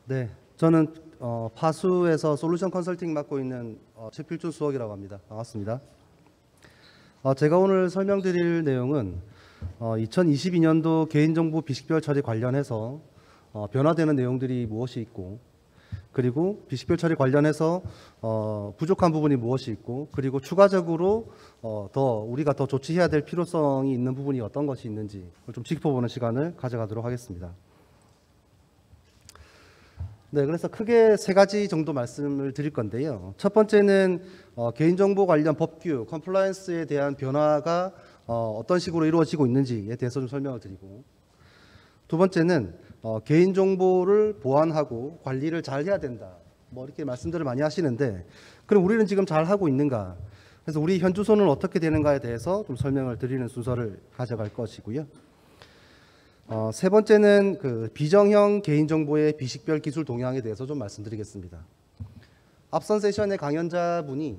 네, 저는 파수에서 솔루션 컨설팅 맡고 있는 최필준 수석이라고 합니다. 반갑습니다. 제가 오늘 설명드릴 내용은 2022년도 개인정보 비식별 처리 관련해서 변화되는 내용들이 무엇이 있고, 그리고 비식별 처리 관련해서 부족한 부분이 무엇이 있고, 그리고 추가적으로 우리가 더 조치해야 될 필요성이 있는 부분이 어떤 것이 있는지 좀 짚어보는 시간을 가져가도록 하겠습니다. 네, 그래서 크게 세 가지 정도 말씀을 드릴 건데요. 첫 번째는 개인정보 관련 법규, 컴플라이언스에 대한 변화가 어떤 식으로 이루어지고 있는지에 대해서 좀 설명을 드리고, 두 번째는 개인정보를 보안하고 관리를 잘 해야 된다, 뭐 이렇게 말씀들을 많이 하시는데, 그럼 우리는 지금 잘 하고 있는가? 그래서 우리 현 주소는 어떻게 되는가에 대해서 좀 설명을 드리는 순서를 가져갈 것이고요. 세 번째는 그 비정형 개인정보의 비식별 기술 동향에 대해서 좀 말씀드리겠습니다. 앞선 세션의 강연자분이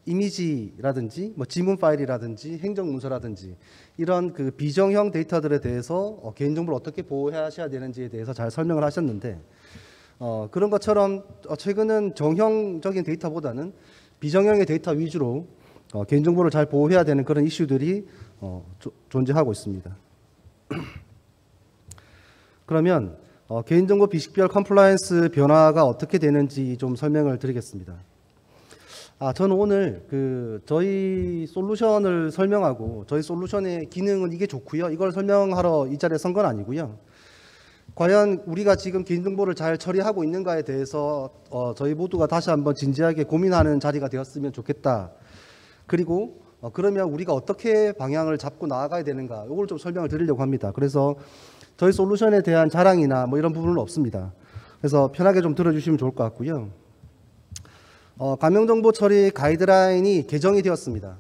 이미지라든지 뭐 지문 파일이라든지 행정문서라든지 이런 그 비정형 데이터들에 대해서 개인정보를 어떻게 보호하셔야 되는지에 대해서 잘 설명을 하셨는데, 그런 것처럼 최근은 정형적인 데이터보다는 비정형의 데이터 위주로 개인정보를 잘 보호해야 되는 그런 이슈들이 존재하고 있습니다. 그러면 개인정보 비식별 컴플라이언스 변화가 어떻게 되는지 좀 설명을 드리겠습니다. 저는 오늘 저희 솔루션을 설명하고 저희 솔루션의 기능은 이게 좋고요, 이걸 설명하러 이 자리에 선 건 아니고요. 과연 우리가 지금 개인정보를 잘 처리하고 있는가에 대해서 저희 모두가 다시 한번 진지하게 고민하는 자리가 되었으면 좋겠다. 그리고 그러면 우리가 어떻게 방향을 잡고 나아가야 되는가, 이걸 좀 설명을 드리려고 합니다. 그래서 저희 솔루션에 대한 자랑이나 뭐 이런 부분은 없습니다. 그래서 편하게 좀 들어주시면 좋을 것 같고요. 가명정보 처리 가이드라인이 개정이 되었습니다.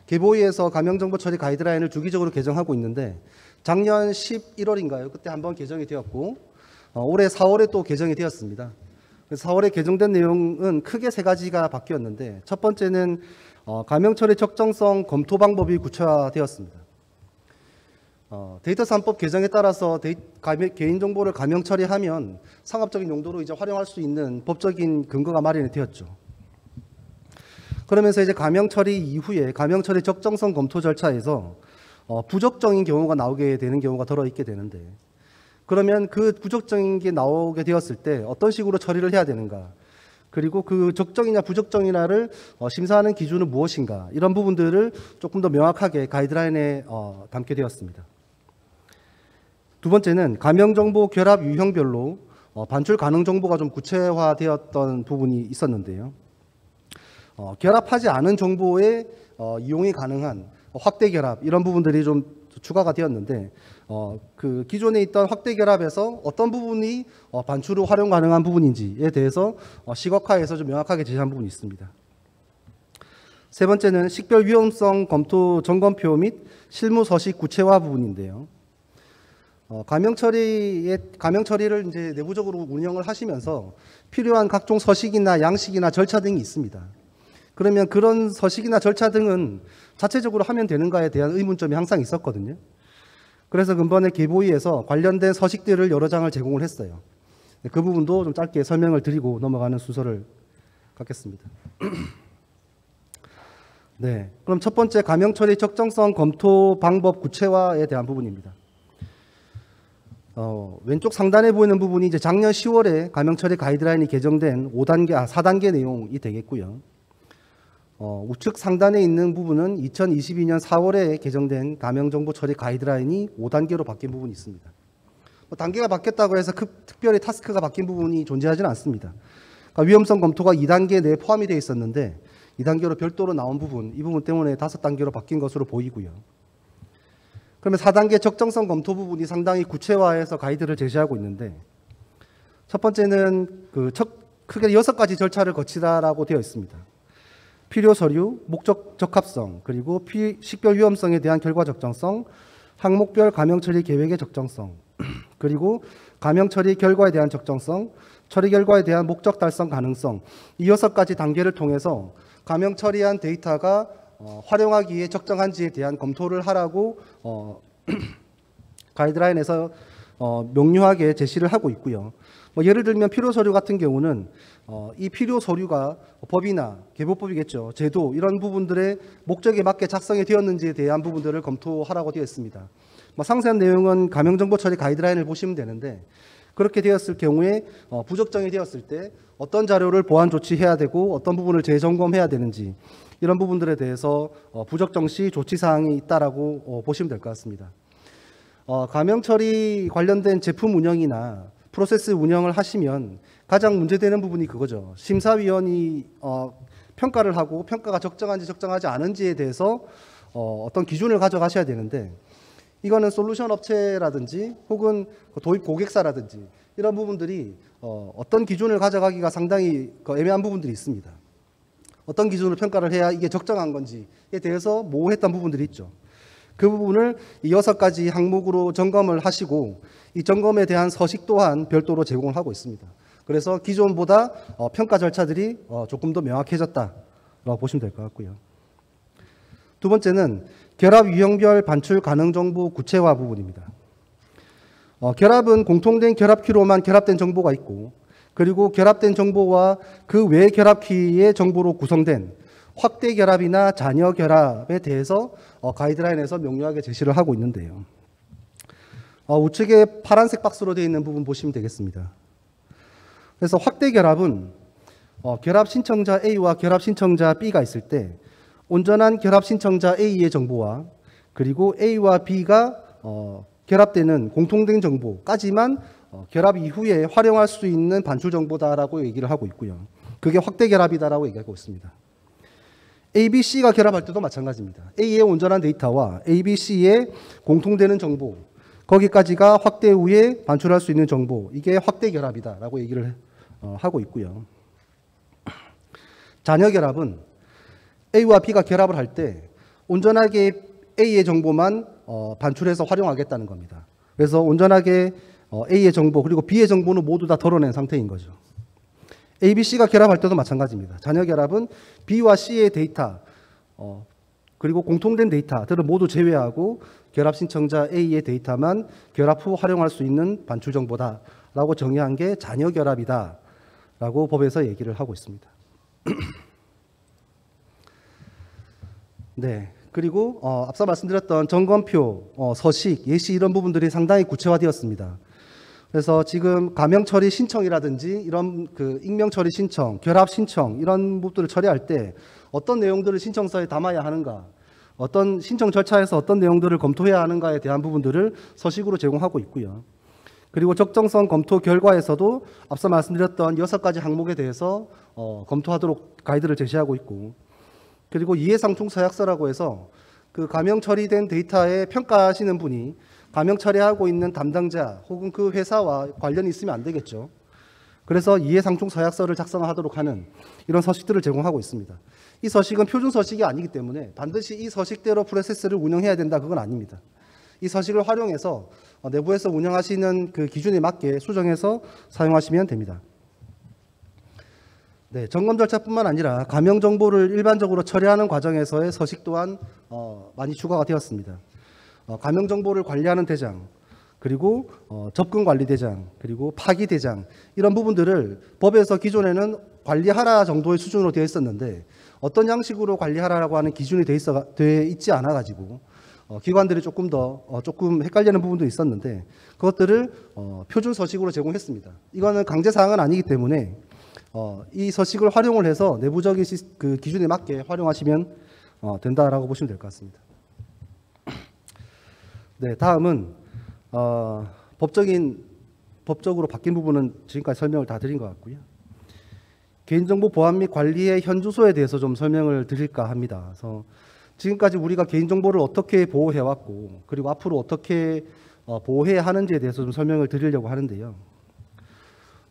개보위에서 가명정보 처리 가이드라인을 주기적으로 개정하고 있는데, 작년 11월인가요? 그때 한번 개정이 되었고, 올해 4월에 또 개정이 되었습니다. 그래서 4월에 개정된 내용은 크게 세 가지가 바뀌었는데, 첫 번째는 가명 처리 적정성 검토 방법이 구체화되었습니다. 데이터 산법 개정에 따라서 개인정보를 가명 처리하면 상업적인 용도로 이제 활용할 수 있는 법적인 근거가 마련이 되었죠. 그러면서 이제 가명 처리 이후에 가명 처리 적정성 검토 절차에서 부적정인 경우가 나오게 되는 경우가 들어있게 되는데, 그러면 그 부적정인 게 나오게 되었을 때 어떤 식으로 처리를 해야 되는가, 그리고 그 적정이냐 부적정이냐를 심사하는 기준은 무엇인가, 이런 부분들을 조금 더 명확하게 가이드라인에 담게 되었습니다. 두 번째는 가명정보 결합 유형별로 반출 가능 정보가 좀 구체화되었던 부분이 있었는데요. 결합하지 않은 정보에 이용이 가능한 확대 결합, 이런 부분들이 좀 추가가 되었는데, 그 기존에 있던 확대 결합에서 어떤 부분이 반출로 활용 가능한 부분인지에 대해서 시각화해서 좀 명확하게 제시한 부분이 있습니다. 세 번째는 식별 위험성 검토 점검표 및 실무 서식 구체화 부분인데요. 가명 처리를 이제 내부적으로 운영을 하시면서 필요한 각종 서식이나 양식이나 절차 등이 있습니다. 그러면 그런 서식이나 절차 등은 자체적으로 하면 되는가에 대한 의문점이 항상 있었거든요. 그래서 근본의 개보위에서 관련된 서식들을 여러 장을 제공을 했어요. 그 부분도 좀 짧게 설명을 드리고 넘어가는 순서를 갖겠습니다. 네, 그럼 첫 번째 가명 처리 적정성 검토 방법 구체화에 대한 부분입니다. 왼쪽 상단에 보이는 부분이 이제 작년 10월에 가명 처리 가이드라인이 개정된 4단계 내용이 되겠고요. 우측 상단에 있는 부분은 2022년 4월에 개정된 가명정보 처리 가이드라인이 5단계로 바뀐 부분이 있습니다. 단계가 바뀌었다고 해서 특별히 타스크가 바뀐 부분이 존재하지는 않습니다. 그러니까 위험성 검토가 2단계 내에 포함이 되어 있었는데 2단계로 별도로 나온 부분, 이 부분 때문에 5단계로 바뀐 것으로 보이고요. 그러면 4단계 적정성 검토 부분이 상당히 구체화해서 가이드를 제시하고 있는데, 첫 번째는 크게 6가지 절차를 거치다라고 되어 있습니다. 필요 서류, 목적 적합성, 그리고 식별 위험성에 대한 결과 적정성, 항목별 가명 처리 계획의 적정성, 그리고 가명 처리 결과에 대한 적정성, 처리 결과에 대한 목적 달성 가능성, 이 6가지 단계를 통해서 가명 처리한 데이터가 활용하기에 적정한지에 대한 검토를 하라고 가이드라인에서 명료하게 제시를 하고 있고요. 예를 들면 필요 서류 같은 경우는 이 필요 서류가 법이나 개보법이겠죠. 제도 이런 부분들의 목적에 맞게 작성이 되었는지에 대한 부분들을 검토하라고 되어 있습니다. 상세한 내용은 가명정보 처리 가이드라인을 보시면 되는데 그렇게 되었을 경우에 부적정이 되었을 때 어떤 자료를 보완 조치해야 되고 어떤 부분을 재점검해야 되는지 이런 부분들에 대해서 부적정 시 조치 사항이 있다라고 보시면 될 것 같습니다. 가명 처리 관련된 제품 운영이나 프로세스 운영을 하시면 가장 문제되는 부분이 그거죠. 심사위원이 평가를 하고 평가가 적정한지 적정하지 않은지에 대해서 어떤 기준을 가져가셔야 되는데 이거는 솔루션 업체라든지 혹은 도입 고객사라든지 이런 부분들이 어떤 기준을 가져가기가 상당히 애매한 부분들이 있습니다. 어떤 기준으로 평가를 해야 이게 적정한 건지에 대해서 모호했던 부분들이 있죠. 그 부분을 이 6가지 항목으로 점검을 하시고 이 점검에 대한 서식 또한 별도로 제공을 하고 있습니다. 그래서 기존보다 평가 절차들이 조금 더 명확해졌다라고 보시면 될 것 같고요. 두 번째는 결합 유형별 반출 가능 정보 구체화 부분입니다. 결합은 공통된 결합키로만 결합된 정보가 있고 그리고 결합된 정보와 그 외 결합키의 정보로 구성된 확대 결합이나 잔여 결합에 대해서 가이드라인에서 명료하게 제시를 하고 있는데요. 우측에 파란색 박스로 되어 있는 부분 보시면 되겠습니다. 그래서 확대 결합은 결합 신청자 A와 결합 신청자 B가 있을 때 온전한 결합 신청자 A의 정보와 그리고 A와 B가 결합되는 공통된 정보까지만 결합 이후에 활용할 수 있는 반출 정보다라고 얘기를 하고 있고요. 그게 확대 결합이다라고 얘기하고 있습니다. A, B, C가 결합할 때도 마찬가지입니다. A의 온전한 데이터와 A, B, C의 공통되는 정보 거기까지가 확대 후에 반출할 수 있는 정보 이게 확대 결합이다라고 얘기를 하고 있고요. 잔여 결합은 A와 B가 결합을 할 때 온전하게 A의 정보만 반출해서 활용하겠다는 겁니다. 그래서 온전하게 A의 정보 그리고 B의 정보는 모두 다 덜어낸 상태인 거죠. A, B, C가 결합할 때도 마찬가지입니다. 잔여 결합은 B와 C의 데이터 그리고 공통된 데이터들을 모두 제외하고 결합 신청자 A의 데이터만 결합 후 활용할 수 있는 반출 정보다라고 정의한 게 잔여 결합이다라고 법에서 얘기를 하고 있습니다. 네. 그리고 앞서 말씀드렸던 점검표, 서식, 예시 이런 부분들이 상당히 구체화되었습니다. 그래서 지금 가명 처리 신청이라든지 이런 익명 처리 신청, 결합 신청 이런 부분들을 처리할 때 어떤 내용들을 신청서에 담아야 하는가, 어떤 신청 절차에서 어떤 내용들을 검토해야 하는가에 대한 부분들을 서식으로 제공하고 있고요. 그리고 적정성 검토 결과에서도 앞서 말씀드렸던 6가지 항목에 대해서 검토하도록 가이드를 제시하고 있고 그리고 이해상충 서약서라고 해서 그 가명 처리된 데이터에 평가하시는 분이 가명 처리하고 있는 담당자 혹은 그 회사와 관련이 있으면 안 되겠죠. 그래서 이해상충 서약서를 작성하도록 하는 이런 서식들을 제공하고 있습니다. 이 서식은 표준 서식이 아니기 때문에 반드시 이 서식대로 프로세스를 운영해야 된다 그건 아닙니다. 이 서식을 활용해서 내부에서 운영하시는 그 기준에 맞게 수정해서 사용하시면 됩니다. 네, 점검 절차뿐만 아니라 가명 정보를 일반적으로 처리하는 과정에서의 서식 또한 많이 추가가 되었습니다. 가명 정보를 관리하는 대장, 그리고 접근 관리 대장, 그리고 파기 대장 이런 부분들을 법에서 기존에는 관리하라 정도의 수준으로 되어 있었는데 어떤 양식으로 관리하라고 하는 기준이 되어 있지 않아 가지고 기관들이 조금 헷갈리는 부분도 있었는데 그것들을 표준 서식으로 제공했습니다. 이거는 강제 사항은 아니기 때문에 이 서식을 활용을 해서 내부적인 그 기준에 맞게 활용하시면 된다라고 보시면 될 것 같습니다. 네, 다음은 법적으로 바뀐 부분은 지금까지 설명을 다 드린 것 같고요. 개인정보 보안 및 관리의 현주소에 대해서 좀 설명을 드릴까 합니다. 그래서 지금까지 우리가 개인정보를 어떻게 보호해왔고 그리고 앞으로 어떻게 보호해야 하는지에 대해서 좀 설명을 드리려고 하는데요.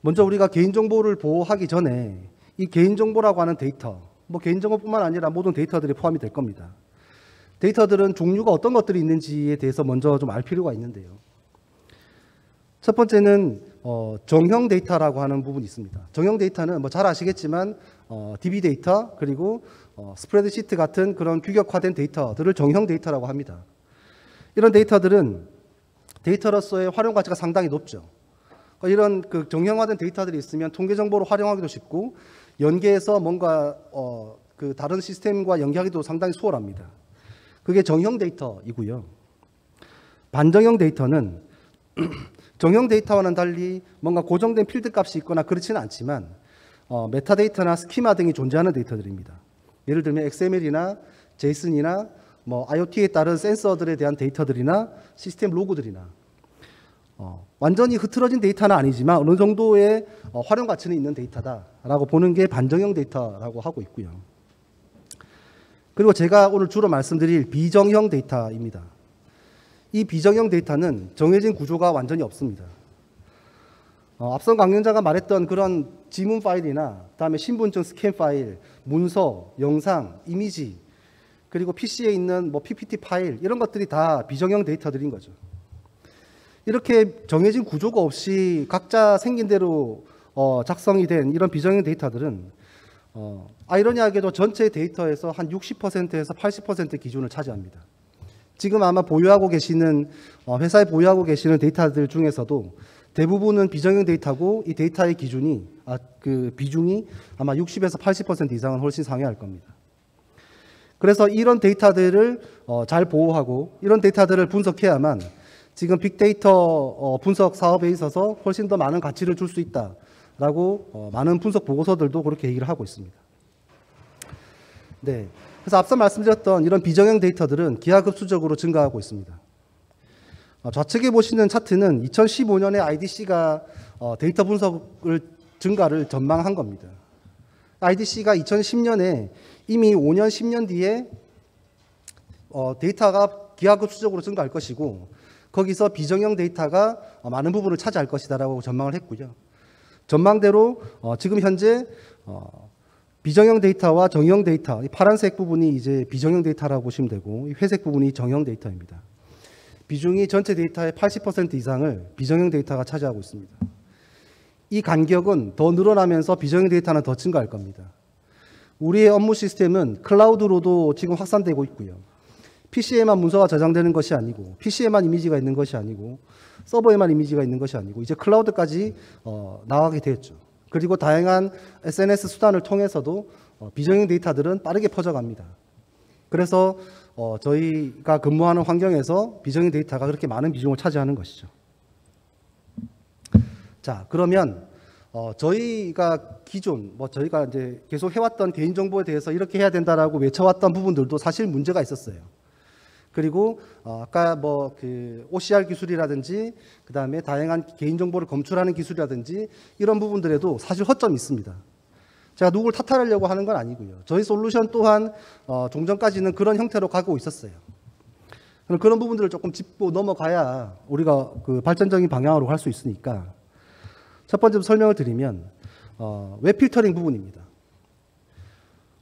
먼저 우리가 개인정보를 보호하기 전에 이 개인정보라고 하는 데이터, 개인정보뿐만 아니라 모든 데이터들이 포함이 될 겁니다. 데이터들은 종류가 어떤 것들이 있는지에 대해서 먼저 좀 알 필요가 있는데요. 첫 번째는 정형 데이터라고 하는 부분이 있습니다. 정형 데이터는 잘 아시겠지만 DB 데이터 그리고 스프레드시트 같은 그런 규격화된 데이터들을 정형 데이터라고 합니다. 이런 데이터들은 데이터로서의 활용 가치가 상당히 높죠. 그러니까 이런 그 정형화된 데이터들이 있으면 통계 정보로 활용하기도 쉽고 연계해서 뭔가 그 다른 시스템과 연계하기도 상당히 수월합니다. 그게 정형 데이터이고요. 반정형 데이터는 정형 데이터와는 달리 뭔가 고정된 필드 값이 있거나 그렇지는 않지만 메타데이터나 스키마 등이 존재하는 데이터들입니다. 예를 들면 XML이나 JSON이나 뭐 IoT에 따른 센서들에 대한 데이터들이나 시스템 로그들이나 완전히 흐트러진 데이터는 아니지만 어느 정도의 활용 가치는 있는 데이터다라고 보는 게 반정형 데이터라고 하고 있고요. 그리고 제가 오늘 주로 말씀드릴 비정형 데이터입니다. 이 비정형 데이터는 정해진 구조가 완전히 없습니다. 앞선 강연자가 말했던 그런 지문 파일이나 그다음에 신분증 스캔 파일, 문서, 영상, 이미지 그리고 PC에 있는 뭐 PPT 파일 이런 것들이 다 비정형 데이터들인 거죠. 이렇게 정해진 구조가 없이 각자 생긴 대로 작성이 된 이런 비정형 데이터들은 아이러니하게도 전체 데이터에서 한 60%에서 80% 기준을 차지합니다. 지금 아마 보유하고 계시는 회사에 보유하고 계시는 데이터들 중에서도 대부분은 비정형 데이터고 이 데이터의 기준이 그 비중이 아마 60에서 80% 이상은 훨씬 상회할 겁니다. 그래서 이런 데이터들을 잘 보호하고 이런 데이터들을 분석해야만 지금 빅데이터 분석 사업에 있어서 훨씬 더 많은 가치를 줄 수 있다라고 많은 분석 보고서들도 그렇게 얘기를 하고 있습니다. 네, 그래서 앞서 말씀드렸던 이런 비정형 데이터들은 기하급수적으로 증가하고 있습니다. 좌측에 보시는 차트는 2015년에 IDC가 데이터 분석을 증가를 전망한 겁니다. IDC가 2010년에 이미 5년, 10년 뒤에 데이터가 기하급수적으로 증가할 것이고 거기서 비정형 데이터가 많은 부분을 차지할 것이다라고 전망을 했고요. 전망대로 지금 현재 비정형 데이터와 정형 데이터, 이 파란색 부분이 이제 비정형 데이터라고 보시면 되고 이 회색 부분이 정형 데이터입니다. 비중이 전체 데이터의 80% 이상을 비정형 데이터가 차지하고 있습니다. 이 간격은 더 늘어나면서 비정형 데이터는 더 증가할 겁니다. 우리의 업무 시스템은 클라우드로도 지금 확산되고 있고요. PC에만 문서가 저장되는 것이 아니고 PC에만 이미지가 있는 것이 아니고 서버에만 이미지가 있는 것이 아니고 이제 클라우드까지 나가게 되었죠. 그리고 다양한 SNS 수단을 통해서도 비정형 데이터들은 빠르게 퍼져갑니다. 그래서 저희가 근무하는 환경에서 비정형 데이터가 그렇게 많은 비중을 차지하는 것이죠. 자, 그러면 저희가 기존 저희가 이제 계속 해왔던 개인정보에 대해서 이렇게 해야 된다라고 외쳐왔던 부분들도 사실 문제가 있었어요. 그리고 아까 그 OCR 기술이라든지 그다음에 다양한 개인정보를 검출하는 기술이라든지 이런 부분들에도 사실 허점이 있습니다. 제가 누구를 탓하려고 하는 건 아니고요. 저희 솔루션 또한 종전까지는 그런 형태로 가고 있었어요. 그런 부분들을 조금 짚고 넘어가야 우리가 그 발전적인 방향으로 갈 수 있으니까 첫 번째 설명을 드리면 웹 필터링 부분입니다.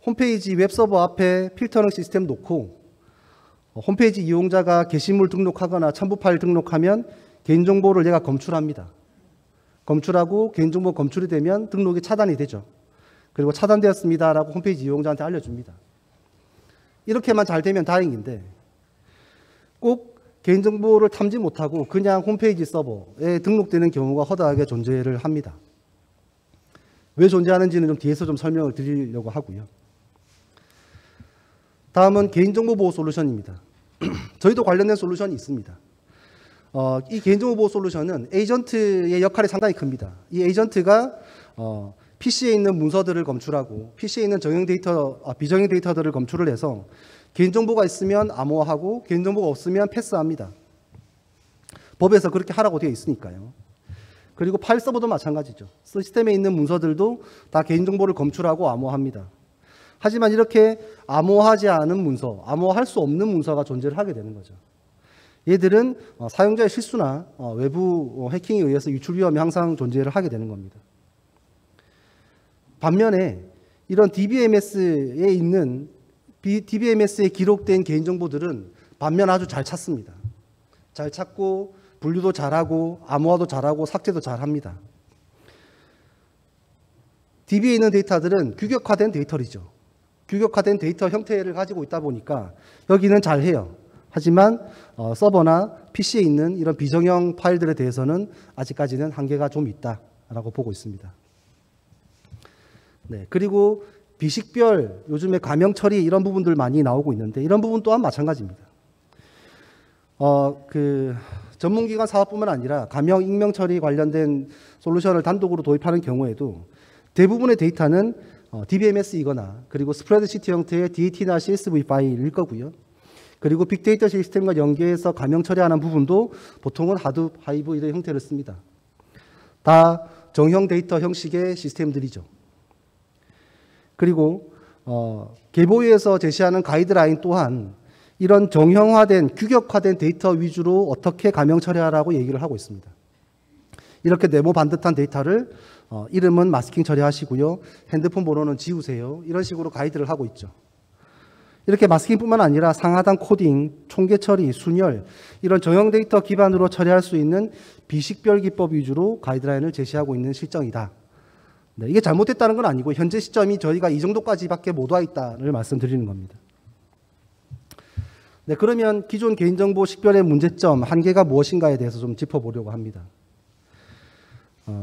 홈페이지 웹서버 앞에 필터링 시스템 놓고 홈페이지 이용자가 게시물 등록하거나 첨부 파일 등록하면 개인정보를 얘가 검출합니다. 검출하고 개인정보 검출이 되면 등록이 차단이 되죠. 그리고 차단되었습니다라고 홈페이지 이용자한테 알려줍니다. 이렇게만 잘 되면 다행인데 꼭 개인정보를 탐지 못하고 그냥 홈페이지 서버에 등록되는 경우가 허다하게 존재를 합니다. 왜 존재하는지는 좀 뒤에서 좀 설명을 드리려고 하고요. 다음은 개인정보 보호 솔루션입니다. 저희도 관련된 솔루션이 있습니다. 이 개인정보 보호 솔루션은 에이전트의 역할이 상당히 큽니다. 이 에이전트가 PC에 있는 문서들을 검출하고 PC에 있는 비정형 데이터들을 검출을 해서 개인정보가 있으면 암호화하고 개인정보가 없으면 패스합니다. 법에서 그렇게 하라고 되어 있으니까요. 그리고 파일 서버도 마찬가지죠. 시스템에 있는 문서들도 다 개인정보를 검출하고 암호화합니다. 하지만 이렇게 암호화하지 않은 문서, 암호화할 수 없는 문서가 존재를 하게 되는 거죠. 얘들은 사용자의 실수나 외부 해킹에 의해서 유출 위험이 항상 존재를 하게 되는 겁니다. 반면에 이런 DBMS에 있는 DBMS에 기록된 개인정보들은 반면 아주 잘 찾습니다. 잘 찾고 분류도 잘하고 암호화도 잘하고 삭제도 잘합니다. DB에 있는 데이터들은 규격화된 데이터이죠. 규격화된 데이터 형태를 가지고 있다 보니까 여기는 잘해요. 하지만 서버나 PC에 있는 이런 비정형 파일들에 대해서는 아직까지는 한계가 좀 있다라고 보고 있습니다. 네, 그리고 비식별, 요즘에 가명 처리 이런 부분들 많이 나오고 있는데 이런 부분 또한 마찬가지입니다. 전문기관 사업뿐만 아니라 가명, 익명 처리 관련된 솔루션을 단독으로 도입하는 경우에도 대부분의 데이터는 DBMS이거나 그리고 스프레드시트 형태의 DAT나 CSV 파일일 거고요. 그리고 빅데이터 시스템과 연계해서 가명 처리하는 부분도 보통은 하둡, 하이브 이런 형태를 씁니다. 다 정형 데이터 형식의 시스템들이죠. 그리고 계보위에서 제시하는 가이드라인 또한 이런 정형화된, 규격화된 데이터 위주로 어떻게 가명 처리하라고 얘기를 하고 있습니다. 이렇게 네모 반듯한 데이터를 이름은 마스킹 처리하시고요. 핸드폰 번호는 지우세요. 이런 식으로 가이드를 하고 있죠. 이렇게 마스킹뿐만 아니라 상하단 코딩, 총계 처리, 순열 이런 정형 데이터 기반으로 처리할 수 있는 비식별 기법 위주로 가이드라인을 제시하고 있는 실정이다. 네, 이게 잘못됐다는 건 아니고 현재 시점이 저희가 이 정도까지밖에 못 와 있다를 말씀드리는 겁니다. 네, 그러면 기존 개인정보 식별의 문제점, 한계가 무엇인가에 대해서 좀 짚어보려고 합니다.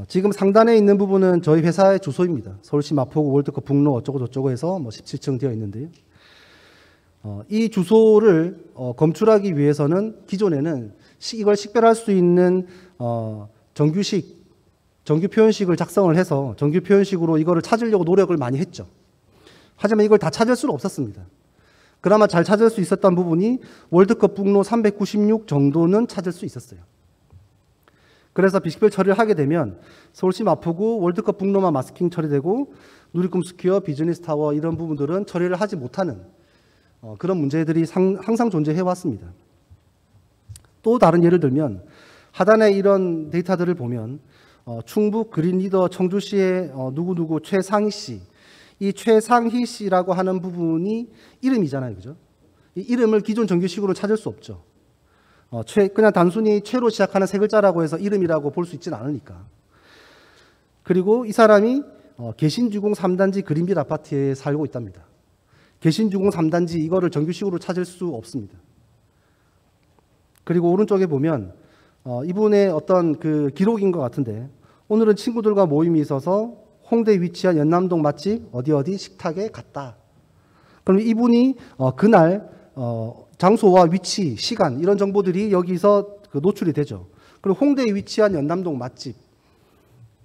지금 상단에 있는 부분은 저희 회사의 주소입니다. 서울시 마포구 월드컵 북로 어쩌고 저쩌고 해서 17층 되어 있는데요. 이 주소를 검출하기 위해서는 기존에는 이걸 식별할 수 있는 정규 표현식을 작성을 해서 정규 표현식으로 이거를 찾으려고 노력을 많이 했죠. 하지만 이걸 다 찾을 수는 없었습니다. 그나마 잘 찾을 수 있었던 부분이 월드컵 북로 396 정도는 찾을 수 있었어요. 그래서 비식별 처리를 하게 되면 서울시 마포구 월드컵 북로만 마스킹 처리되고 누리꿈 스퀘어, 비즈니스 타워 이런 부분들은 처리를 하지 못하는 그런 문제들이 항상 존재해 왔습니다. 또 다른 예를 들면 하단에 이런 데이터들을 보면 충북 그린리더 청주시의 누구누구 최상희 씨, 이 최상희 씨라고 하는 부분이 이름이잖아요, 그죠? 이 이름을 기존 정규식으로 찾을 수 없죠. 그냥 단순히 최로 시작하는 세 글자라고 해서 이름이라고 볼 수 있지는 않으니까. 그리고 이 사람이 개신주공 3단지 그린빌 아파트에 살고 있답니다. 개신주공 3단지 이거를 정규식으로 찾을 수 없습니다. 그리고 오른쪽에 보면 이분의 어떤 그 기록인 것 같은데 오늘은 친구들과 모임이 있어서 홍대에 위치한 연남동 맛집 어디 식탁에 갔다. 그럼 이분이 그날 장소와 위치, 시간 이런 정보들이 여기서 노출이 되죠. 그리고 홍대에 위치한 연남동 맛집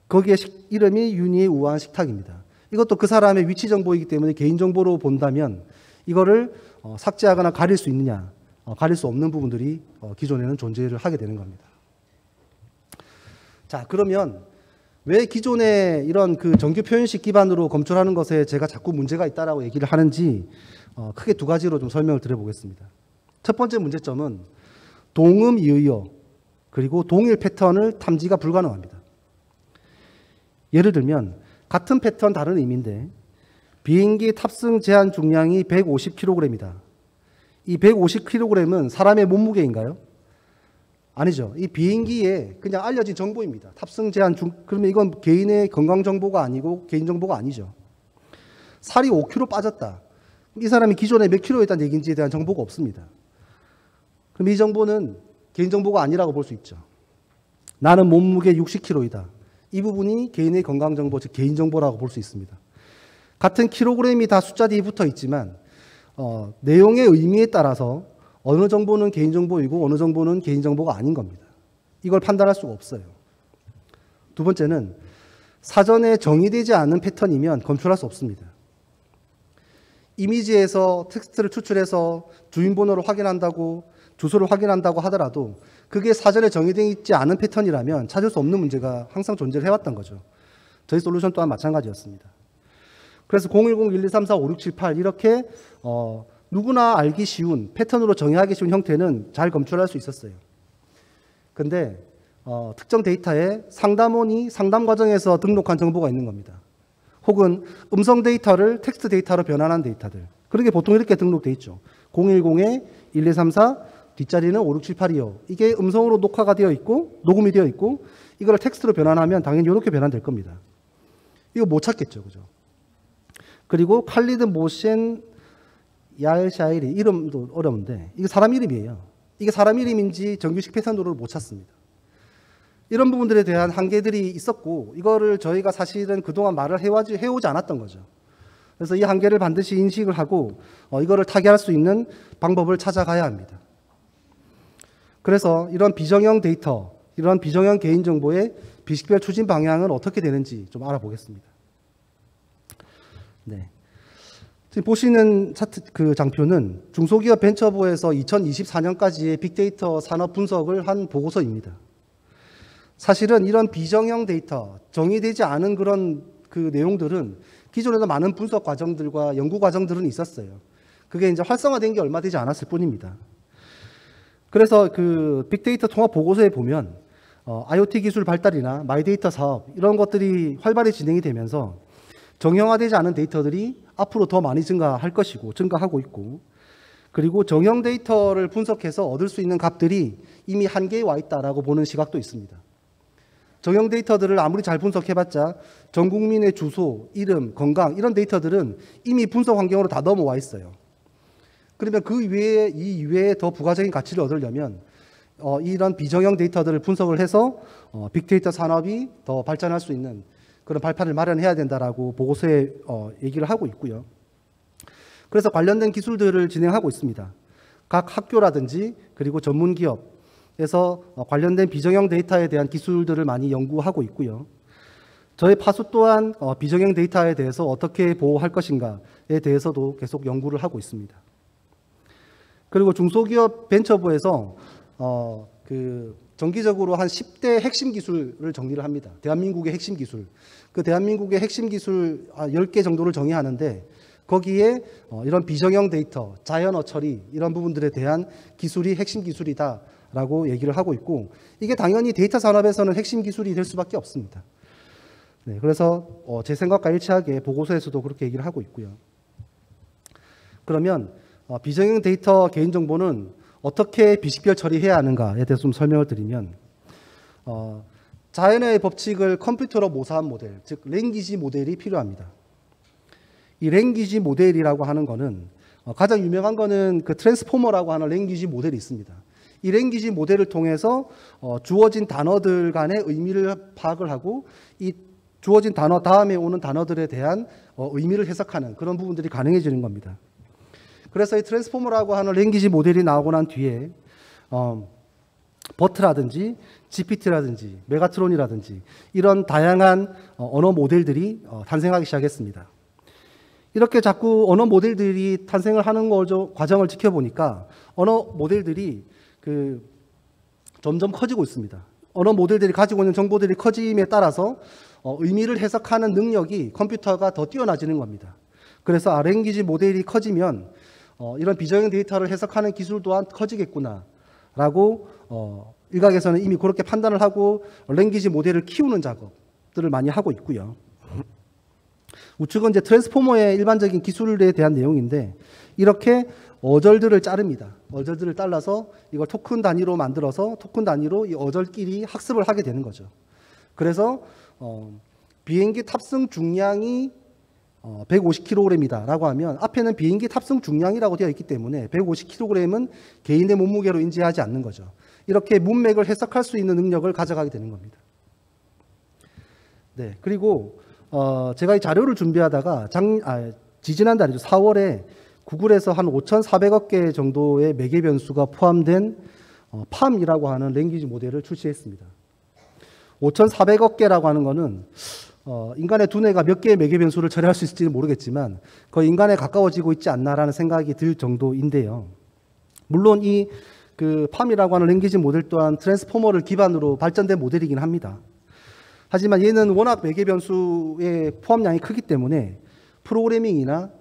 거기에 이름이 윤희의 우아한 식탁입니다. 이것도 그 사람의 위치 정보이기 때문에 개인정보로 본다면 이거를 삭제하거나 가릴 수 있느냐, 가릴 수 없는 부분들이 기존에는 존재를 하게 되는 겁니다. 자, 그러면 왜 기존에 이런 그 정규 표현식 기반으로 검출하는 것에 제가 자꾸 문제가 있다라고 얘기를 하는지 크게 두 가지로 좀 설명을 드려보겠습니다. 첫 번째 문제점은 동음 이의어 그리고 동일 패턴을 탐지가 불가능합니다. 예를 들면 같은 패턴 다른 의미인데 비행기 탑승 제한 중량이 150kg이다. 이 150kg은 사람의 몸무게인가요? 아니죠. 이 비행기에 그냥 알려진 정보입니다. 탑승 제한 그러면 이건 개인의 건강 정보가 아니고 개인 정보가 아니죠. 살이 5kg 빠졌다. 이 사람이 기존에 몇 킬로였다는 얘기인지에 대한 정보가 없습니다. 그럼 이 정보는 개인 정보가 아니라고 볼 수 있죠. 나는 몸무게 60kg이다. 이 부분이 개인의 건강 정보, 즉 개인 정보라고 볼 수 있습니다. 같은 킬로그램이 다 숫자 뒤에 붙어 있지만 내용의 의미에 따라서 어느 정보는 개인정보이고 어느 정보는 개인정보가 아닌 겁니다. 이걸 판단할 수가 없어요. 두 번째는 사전에 정의되지 않은 패턴이면 검출할 수 없습니다. 이미지에서 텍스트를 추출해서 주인번호를 확인한다고 주소를 확인한다고 하더라도 그게 사전에 정의되어 있지 않은 패턴이라면 찾을 수 없는 문제가 항상 존재를 해왔던 거죠. 저희 솔루션 또한 마찬가지였습니다. 그래서 010-1234-5678 이렇게 누구나 알기 쉬운 패턴으로 정의하기 쉬운 형태는 잘 검출할 수 있었어요. 근데 특정 데이터에 상담원이 상담 과정에서 등록한 정보가 있는 겁니다. 혹은 음성 데이터를 텍스트 데이터로 변환한 데이터들. 그런 게 보통 이렇게 등록돼 있죠. 010-1234 뒷자리는 5678이요. 이게 음성으로 녹화가 되어 있고 녹음이 되어 있고 이걸 텍스트로 변환하면 당연히 이렇게 변환될 겁니다. 이거 못 찾겠죠. 그죠? 그리고 칼리드 모션 야엘샤일이 이름도 어려운데 이게 사람 이름이에요. 이게 사람 이름인지 정규식 패턴으로 못 찾습니다. 이런 부분들에 대한 한계들이 있었고 이거를 저희가 사실은 그동안 말을 해오지 않았던 거죠. 그래서 이 한계를 반드시 인식을 하고 이거를 타개할 수 있는 방법을 찾아가야 합니다. 그래서 이런 비정형 데이터, 이런 비정형 개인정보의 비식별 추진 방향은 어떻게 되는지 좀 알아보겠습니다. 네. 지금 보시는 차트 그 장표는 중소기업 벤처부에서 2024년까지의 빅데이터 산업 분석을 한 보고서입니다. 사실은 이런 비정형 데이터, 정의되지 않은 그런 그 내용들은 기존에도 많은 분석 과정들과 연구 과정들은 있었어요. 그게 이제 활성화된 게 얼마 되지 않았을 뿐입니다. 그래서 그 빅데이터 통합 보고서에 보면 IoT 기술 발달이나 마이데이터 사업 이런 것들이 활발히 진행이 되면서 정형화되지 않은 데이터들이 앞으로 더 많이 증가할 것이고 증가하고 있고, 그리고 정형 데이터를 분석해서 얻을 수 있는 값들이 이미 한계에 와 있다라고 보는 시각도 있습니다. 정형 데이터들을 아무리 잘 분석해봤자 전 국민의 주소, 이름, 건강 이런 데이터들은 이미 분석 환경으로 다 넘어와 있어요. 그러면 그 이외에 이 이외에 더 부가적인 가치를 얻으려면 이런 비정형 데이터들을 분석을 해서 빅데이터 산업이 더 발전할 수 있는 그런 발판을 마련해야 된다라고 보고서에 얘기를 하고 있고요. 그래서 관련된 기술들을 진행하고 있습니다. 각 학교라든지 그리고 전문 기업에서 관련된 비정형 데이터에 대한 기술들을 많이 연구하고 있고요. 저희 파수 또한 비정형 데이터에 대해서 어떻게 보호할 것인가에 대해서도 계속 연구를 하고 있습니다. 그리고 중소기업 벤처부에서 정기적으로 한 10대 핵심 기술을 정리를 합니다. 대한민국의 핵심 기술. 그 대한민국의 핵심 기술 10개 정도를 정의하는데 거기에 이런 비정형 데이터, 자연어 처리 이런 부분들에 대한 기술이 핵심 기술이다라고 얘기를 하고 있고, 이게 당연히 데이터 산업에서는 핵심 기술이 될 수밖에 없습니다. 네, 그래서 제 생각과 일치하게 보고서에서도 그렇게 얘기를 하고 있고요. 그러면 비정형 데이터 개인정보는 어떻게 비식별 처리해야 하는가에 대해서 좀 설명을 드리면, 자연의 법칙을 컴퓨터로 모사한 모델, 즉 랭귀지 모델이 필요합니다. 이 랭귀지 모델이라고 하는 거는 가장 유명한 거는 그 트랜스포머라고 하는 랭귀지 모델이 있습니다. 이 랭귀지 모델을 통해서 주어진 단어들 간의 의미를 파악을 하고 이 주어진 단어 다음에 오는 단어들에 대한 의미를 해석하는 그런 부분들이 가능해지는 겁니다. 그래서 이 트랜스포머라고 하는 랭귀지 모델이 나오고 난 뒤에 버트라든지 GPT라든지 메가트론이라든지 이런 다양한 언어 모델들이 탄생하기 시작했습니다. 이렇게 자꾸 언어 모델들이 탄생을 하는 과정을 지켜보니까 언어 모델들이 점점 커지고 있습니다. 언어 모델들이 가지고 있는 정보들이 커짐에 따라서 의미를 해석하는 능력이 컴퓨터가 더 뛰어나지는 겁니다. 그래서 랭귀지 모델이 커지면 이런 비정형 데이터를 해석하는 기술 또한 커지겠구나라고 일각에서는 이미 그렇게 판단을 하고 랭귀지 모델을 키우는 작업들을 많이 하고 있고요. 우측은 이제 트랜스포머의 일반적인 기술에 대한 내용인데 이렇게 어절들을 자릅니다. 어절들을 잘라서 이걸 토큰 단위로 만들어서 토큰 단위로 이 어절끼리 학습을 하게 되는 거죠. 그래서 비행기 탑승 중량이 150kg이다 라고 하면 앞에는 비행기 탑승 중량이라고 되어 있기 때문에 150kg은 개인의 몸무게로 인지하지 않는 거죠. 이렇게 문맥을 해석할 수 있는 능력을 가져가게 되는 겁니다. 네, 그리고 제가 이 자료를 준비하다가 지지난달이죠. 4월에 구글에서 한 5,400억 개 정도의 매개 변수가 포함된 팜이라고 하는 랭귀지 모델을 출시했습니다. 5,400억 개라고 하는 거는 인간의 두뇌가 몇 개의 매개 변수를 처리할 수 있을지는 모르겠지만 거의 인간에 가까워지고 있지 않나라는 생각이 들 정도인데요. 물론 이 팜이라고 하는 랭귀지 모델 또한 트랜스포머를 기반으로 발전된 모델이긴 합니다. 하지만 얘는 워낙 매개 변수의 포함량이 크기 때문에 프로그래밍이나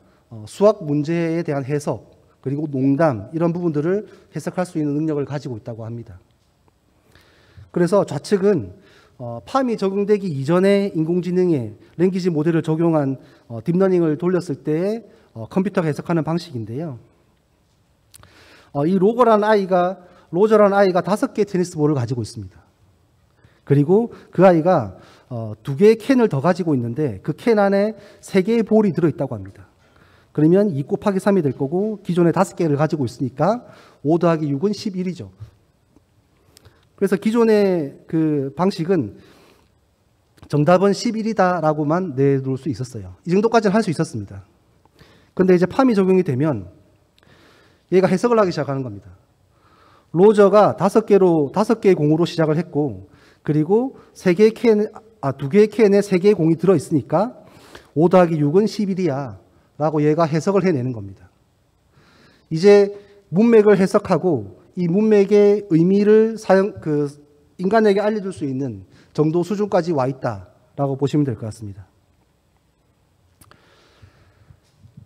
수학 문제에 대한 해석 그리고 농담 이런 부분들을 해석할 수 있는 능력을 가지고 있다고 합니다. 그래서 좌측은 팜이 적용되기 이전에 인공지능의 랭귀지 모델을 적용한 딥러닝을 돌렸을 때 컴퓨터가 해석하는 방식인데요. 이 로저라는 아이가 5개의 테니스 볼을 가지고 있습니다. 그리고 그 아이가 2개의 캔을 더 가지고 있는데 그 캔 안에 3개의 볼이 들어있다고 합니다. 그러면 2 곱하기 3이 될 거고 기존에 5개를 가지고 있으니까 5 더하기 6은 11이죠. 그래서 기존의 그 방식은 정답은 11이다라고만 내놓을 수 있었어요. 이 정도까지는 할 수 있었습니다. 근데 이제 팜이 적용이 되면 얘가 해석을 하기 시작하는 겁니다. 로저가 5개의 공으로 시작을 했고, 그리고 2개의 캔에 3개의 공이 들어있으니까 5 더하기 6은 11이야 라고 얘가 해석을 해내는 겁니다. 이제 문맥을 해석하고 이 문맥의 의미를 인간에게 알려줄 수 있는 정도 수준까지 와 있다라고 보시면 될 것 같습니다.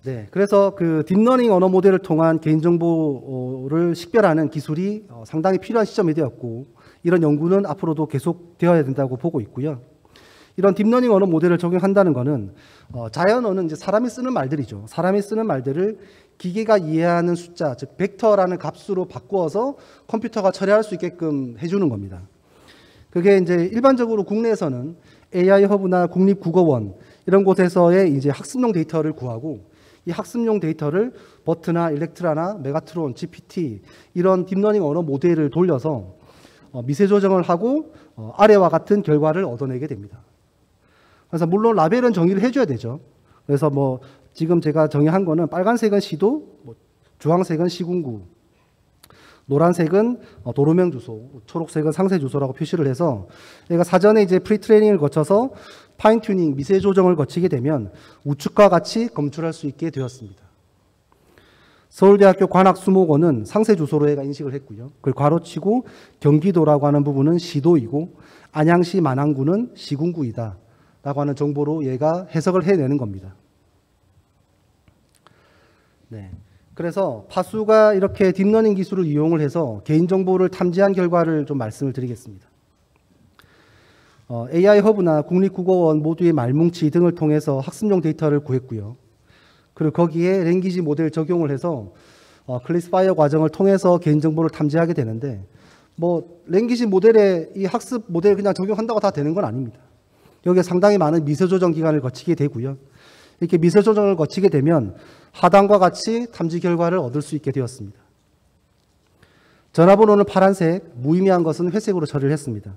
네, 그래서 그 딥러닝 언어 모델을 통한 개인정보를 식별하는 기술이 상당히 필요한 시점이 되었고, 이런 연구는 앞으로도 계속되어야 된다고 보고 있고요. 이런 딥러닝 언어 모델을 적용한다는 것은 자연 언어는 이제 사람이 쓰는 말들이죠. 사람이 쓰는 말들을 기계가 이해하는 숫자, 즉 벡터라는 값으로 바꾸어서 컴퓨터가 처리할 수 있게끔 해주는 겁니다. 그게 이제 일반적으로 국내에서는 AI 허브나 국립국어원 이런 곳에서의 이제 학습용 데이터를 구하고, 이 학습용 데이터를 버트나 일렉트라나 메가트론, GPT 이런 딥러닝 언어 모델을 돌려서 미세 조정을 하고 아래와 같은 결과를 얻어내게 됩니다. 그래서 물론 라벨은 정의를 해줘야 되죠. 그래서 뭐 지금 제가 정의한 거는 빨간색은 시도, 주황색은 시군구, 노란색은 도로명 주소, 초록색은 상세 주소라고 표시를 해서 얘가 사전에 이제 프리트레이닝을 거쳐서 파인 튜닝, 미세 조정을 거치게 되면 우측과 같이 검출할 수 있게 되었습니다. 서울대학교 관악수목원은 상세 주소로 얘가 인식을 했고요. 그걸 괄호치고 경기도라고 하는 부분은 시도이고 안양시 만안구는 시군구이다 라고 하는 정보로 얘가 해석을 해내는 겁니다. 네. 그래서 파수가 이렇게 딥러닝 기술을 이용을 해서 개인정보를 탐지한 결과를 좀 말씀을 드리겠습니다. AI 허브나 국립국어원 모두의 말뭉치 등을 통해서 학습용 데이터를 구했고요. 그리고 거기에 랭귀지 모델 적용을 해서 클래시파이어 과정을 통해서 개인정보를 탐지하게 되는데, 뭐 랭귀지 모델에 이 학습 모델 그냥 적용한다고 다 되는 건 아닙니다. 여기에 상당히 많은 미세 조정 기간을 거치게 되고요. 이렇게 미세 조정을 거치게 되면 하단과 같이 탐지 결과를 얻을 수 있게 되었습니다. 전화번호는 파란색, 무의미한 것은 회색으로 처리를 했습니다.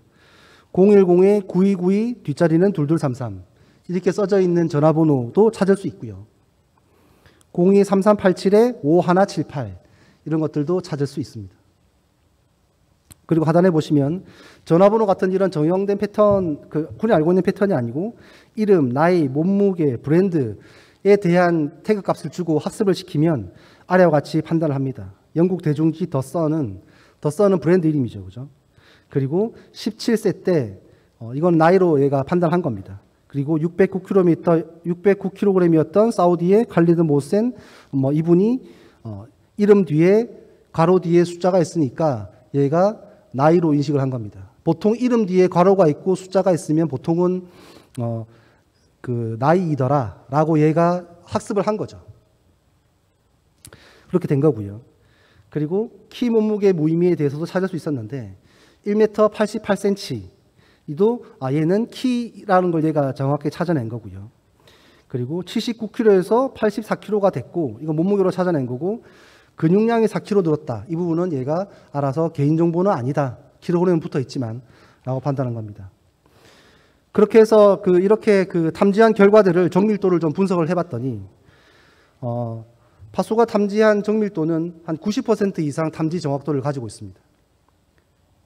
010-9292 뒷자리는 2233 이렇게 써져 있는 전화번호도 찾을 수 있고요. 023387-5178 이런 것들도 찾을 수 있습니다. 그리고 하단에 보시면 전화번호 같은 이런 정형된 패턴, 흔히 알고 있는 패턴이 아니고 이름, 나이, 몸무게, 브랜드에 대한 태그 값을 주고 학습을 시키면 아래와 같이 판단을 합니다. 영국 대중지 더 선은 브랜드 이름이죠. 그죠? 그리고 17세 때, 이건 나이로 얘가 판단한 겁니다. 그리고 609kg이었던 사우디의 칼리드 모센, 이분이, 이름 뒤에, 괄호 뒤에 숫자가 있으니까 얘가 나이로 인식을 한 겁니다. 보통 이름 뒤에 괄호가 있고 숫자가 있으면 보통은, 나이이더라 라고 얘가 학습을 한 거죠. 그렇게 된 거고요. 그리고 키 몸무게 무의미에 대해서도 찾을 수 있었는데 1m 88cm 이도 얘는 키라는 걸 얘가 정확히 찾아낸 거고요. 그리고 79kg에서 84kg가 됐고 이건 몸무게로 찾아낸 거고 근육량이 4kg 늘었다. 이 부분은 얘가 알아서 개인정보는 아니다. 킬로그램은 붙어 있지만 라고 판단한 겁니다. 그렇게 해서 이렇게 탐지한 결과들을 정밀도를 좀 분석을 해봤더니 파수가 탐지한 정밀도는 한 90% 이상 탐지 정확도를 가지고 있습니다.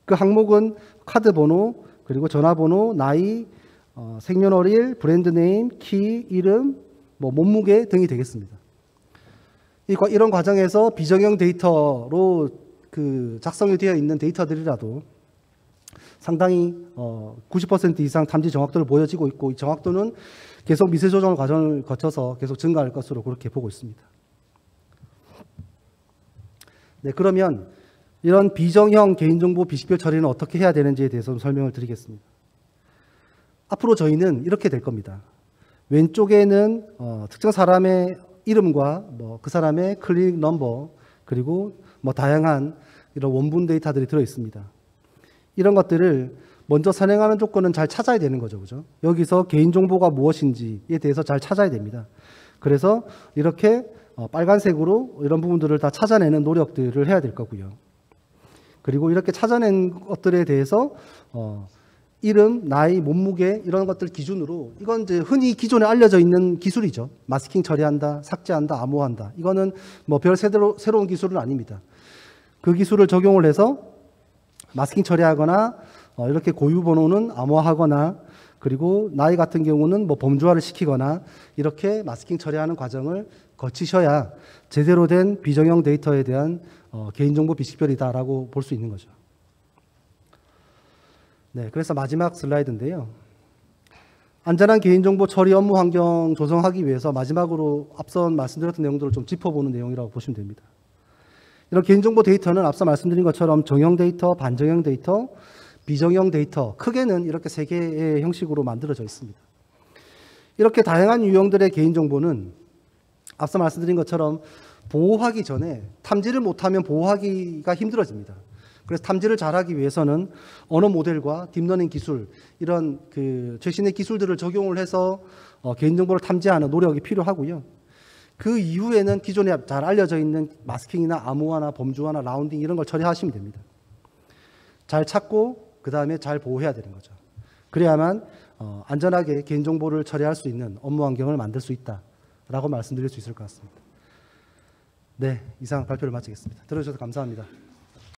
그 항목은 카드 번호, 그리고 전화번호, 나이, 생년월일, 브랜드 네임, 키, 이름, 몸무게 등이 되겠습니다. 이런 과정에서 비정형 데이터로 작성이 되어 있는 데이터들이라도 상당히 90% 이상 탐지 정확도를 보여지고 있고, 이 정확도는 계속 미세 조정 과정을 거쳐서 계속 증가할 것으로 그렇게 보고 있습니다. 네, 그러면 이런 비정형 개인정보 비식별 처리는 어떻게 해야 되는지에 대해서 좀 설명을 드리겠습니다. 앞으로 저희는 이렇게 될 겁니다. 왼쪽에는 특정 사람의 이름과 그 사람의 클리닉 넘버, 그리고 다양한 이런 원본 데이터들이 들어 있습니다. 이런 것들을 먼저 선행하는 조건은 잘 찾아야 되는 거죠. 그죠? 여기서 개인정보가 무엇인지에 대해서 잘 찾아야 됩니다. 그래서 이렇게 빨간색으로 이런 부분들을 다 찾아내는 노력들을 해야 될 거고요. 그리고 이렇게 찾아낸 것들에 대해서 이름, 나이, 몸무게 이런 것들 기준으로 이건 이제 흔히 기존에 알려져 있는 기술이죠. 마스킹 처리한다, 삭제한다, 암호한다. 이거는 뭐 별 새로운 기술은 아닙니다. 그 기술을 적용을 해서 마스킹 처리하거나 이렇게 고유 번호는 암호화하거나 그리고 나이 같은 경우는 뭐 범주화를 시키거나 이렇게 마스킹 처리하는 과정을 거치셔야 제대로 된 비정형 데이터에 대한 개인정보 비식별이다라고 볼 수 있는 거죠. 네, 그래서 마지막 슬라이드인데요. 안전한 개인정보 처리 업무 환경 조성하기 위해서 마지막으로 앞선 말씀드렸던 내용들을 좀 짚어보는 내용이라고 보시면 됩니다. 이런 개인정보 데이터는 앞서 말씀드린 것처럼 정형 데이터, 반정형 데이터, 비정형 데이터, 크게는 이렇게 세 개의 형식으로 만들어져 있습니다. 이렇게 다양한 유형들의 개인정보는 앞서 말씀드린 것처럼 보호하기 전에 탐지를 못하면 보호하기가 힘들어집니다. 그래서 탐지를 잘하기 위해서는 언어 모델과 딥러닝 기술, 이런 최신의 기술들을 적용을 해서 개인정보를 탐지하는 노력이 필요하고요. 그 이후에는 기존에 잘 알려져 있는 마스킹이나 암호화나 범주화나 라운딩 이런 걸 처리하시면 됩니다. 잘 찾고 그 다음에 잘 보호해야 되는 거죠. 그래야만 안전하게 개인정보를 처리할 수 있는 업무 환경을 만들 수 있다라고 말씀드릴 수 있을 것 같습니다. 네, 이상 발표를 마치겠습니다. 들어주셔서 감사합니다.